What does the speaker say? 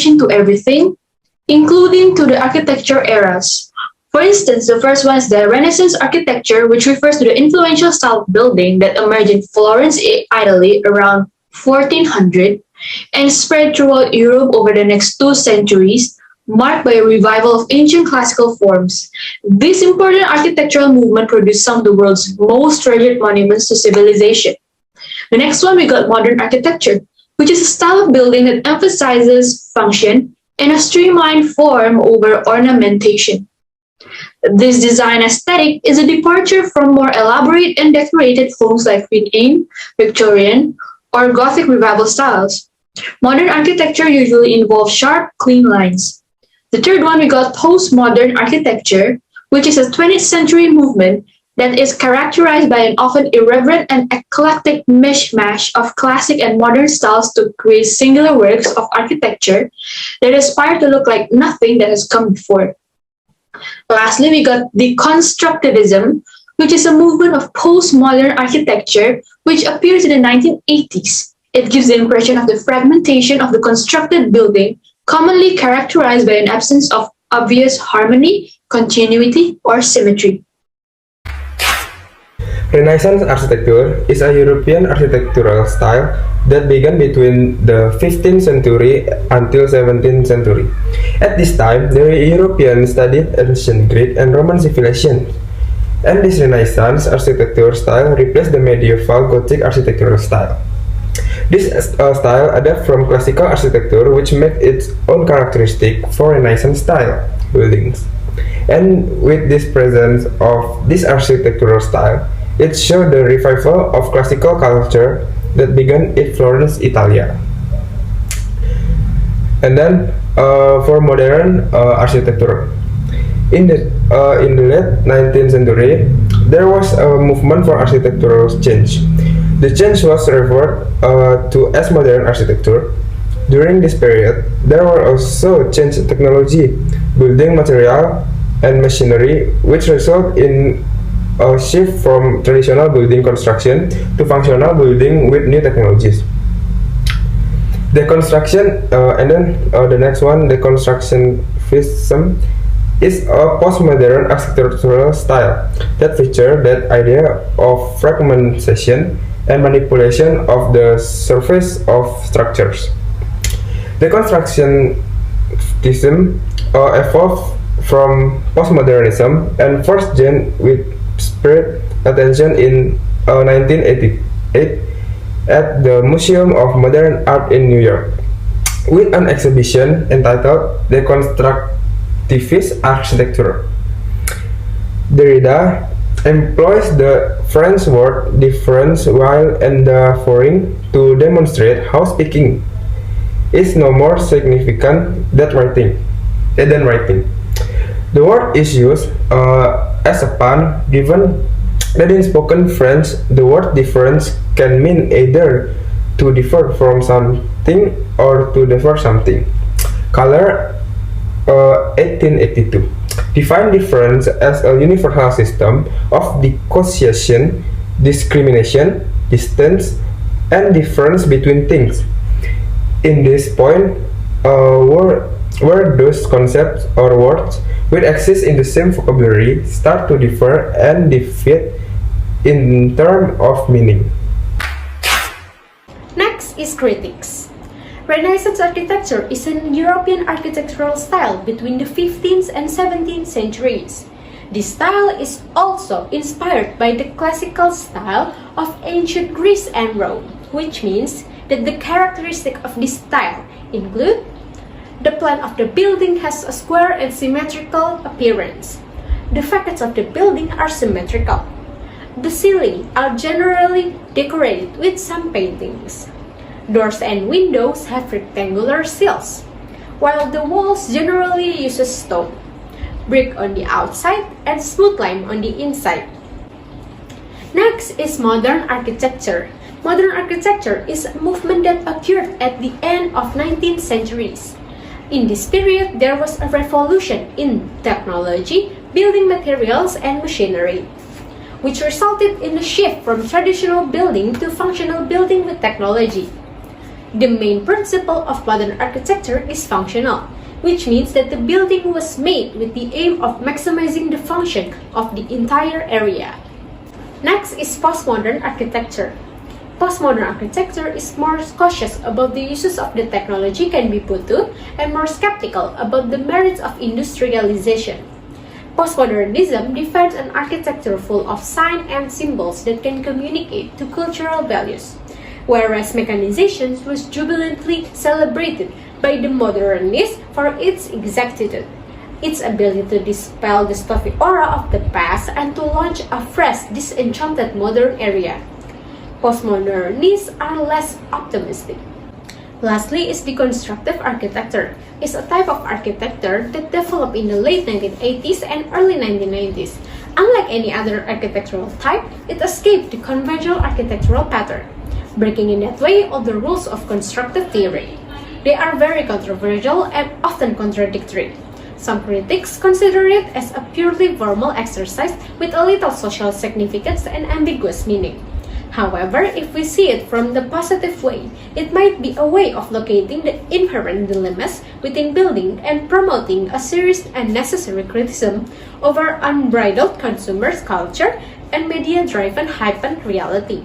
application to everything, including to the architecture eras. For instance, the first one is the Renaissance architecture, which refers to the influential style of building that emerged in Florence, Italy around 1400 and spread throughout Europe over the next 2 centuries, marked by a revival of ancient classical forms. This important architectural movement produced some of the world's most treasured monuments to civilization. The next one, we got modern architecture, which is a style of building that emphasizes function and a streamlined form over ornamentation. This design aesthetic is a departure from more elaborate and decorated homes like Queen Anne, Victorian, or Gothic revival styles. Modern architecture usually involves sharp, clean lines. The third one, we got postmodern architecture, which is a 20th century movement that is characterized by an often irreverent and eclectic mishmash of classic and modern styles to create singular works of architecture that aspire to look like nothing that has come before. Lastly, we got deconstructivism, which is a movement of postmodern architecture which appears in the 1980s. It gives the impression of the fragmentation of the constructed building, commonly characterized by an absence of obvious harmony, continuity, or symmetry. Renaissance architecture is a European architectural style that began between the 15th century until 17th century. At this time, the Europeans studied ancient Greek and Roman civilization, and this Renaissance architecture style replaced the medieval Gothic architectural style. This style adapted from classical architecture, which made its own characteristic for Renaissance style buildings. And with this presence of this architectural style, it showed the revival of classical culture that began in Florence, Italy. And then for modern architecture, in the late 19th century, there was a movement for architectural change. The change was referred to as modern architecture. During this period, there were also change in technology, building material, and machinery, which result in a shift from traditional building construction to functional building with new technologies. The construction, and then the next one, the constructionism, is a postmodern architectural style that features that idea of fragmentation and manipulation of the surface of structures. The constructionism evolved from postmodernism and first gained with spread attention in 1988 at the Museum of Modern Art in New York, with an exhibition entitled The Constructivist Architecture. Derrida employs the French word difference while endeavoring to demonstrate how speaking is no more significant than writing. The word is used as a pun, given that in spoken French, the word difference can mean either to differ from something or to differ something. Color 1882 define difference as a universal system of dissociation, discrimination, distance, and difference between things. In this point, where those concepts or words which exist in the same vocabulary start to differ and deviate in terms of meaning. Next is critics. Renaissance architecture is an European architectural style between the 15th and 17th centuries. This style is also inspired by the classical style of ancient Greece and Rome, which means that the characteristics of this style include the plan of the building has a square and symmetrical appearance. The facades of the building are symmetrical. The ceilings are generally decorated with some paintings. Doors and windows have rectangular sills, while the walls generally use stone, brick on the outside, and smooth lime on the inside. Next is modern architecture. Modern architecture is a movement that occurred at the end of 19th centuries. In this period, there was a revolution in technology, building materials, and machinery, which resulted in a shift from traditional building to functional building with technology. The main principle of modern architecture is functional, which means that the building was made with the aim of maximizing the function of the entire area. Next is postmodern architecture. Postmodern architecture is more cautious about the uses of the technology can be put to and more skeptical about the merits of industrialization. Postmodernism defines an architecture full of signs and symbols that can communicate to cultural values, whereas mechanization was jubilantly celebrated by the modernists for its exactitude, its ability to dispel the stuffy aura of the past and to launch a fresh, disenchanted modern era. Postmodernists are less optimistic. Lastly is deconstructive architecture. It's a type of architecture that developed in the late 1980s and early 1990s. Unlike any other architectural type, it escaped the conventional architectural pattern, breaking in that way all the rules of constructive theory. They are very controversial and often contradictory. Some critics consider it as a purely formal exercise with a little social significance and ambiguous meaning. However, if we see it from the positive way, it might be a way of locating the inherent dilemmas within building and promoting a serious and necessary criticism over unbridled consumer culture and media-driven hyper reality.